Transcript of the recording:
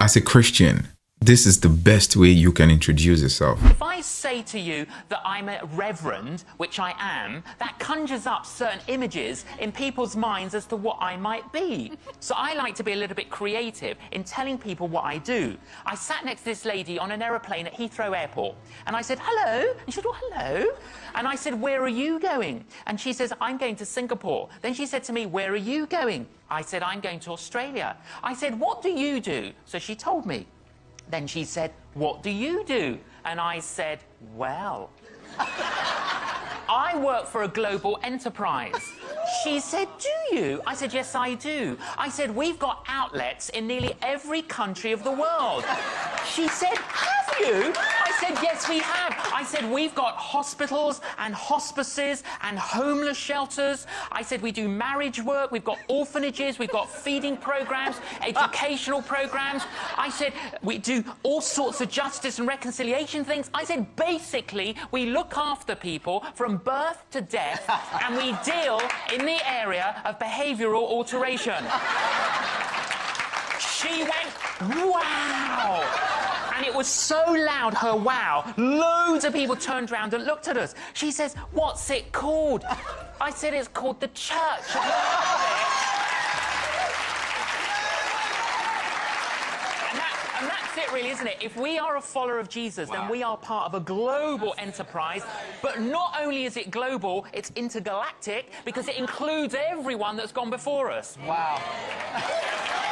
as a Christian, this is the best way you can introduce yourself. If I say to you that I'm a reverend, which I am, that conjures up certain images in people's minds as to what I might be. So I like to be a little bit creative in telling people what I do. I sat next to this lady on an aeroplane at Heathrow Airport, and I said, hello. And she said, well, hello. And I said, where are you going? And she says, I'm going to Singapore. Then she said to me, where are you going? I said, I'm going to Australia. I said, what do you do? So she told me. Then she said, what do you do? And I said, well, I work for a global enterprise. She said, do you? I said, yes, I do. I said, we've got outlets in nearly every country of the world. She said, have you? I said, yes, we have. I said, we've got hospitals and hospices and homeless shelters. I said, we do marriage work. We've got orphanages. We've got feeding programs, educational programs. I said, we do all sorts of justice and reconciliation things. I said, basically, we look after people from birth to death, and we deal in the area of behavioural alteration. She went, wow! And it was so loud, her wow, loads of people turned around and looked at us. She says, what's it called? I said, it's called the church. And that's it, really, isn't it? If we are a follower of Jesus, then we are part of a global enterprise. But not only is it global, it's intergalactic, because it includes everyone that's gone before us. Wow.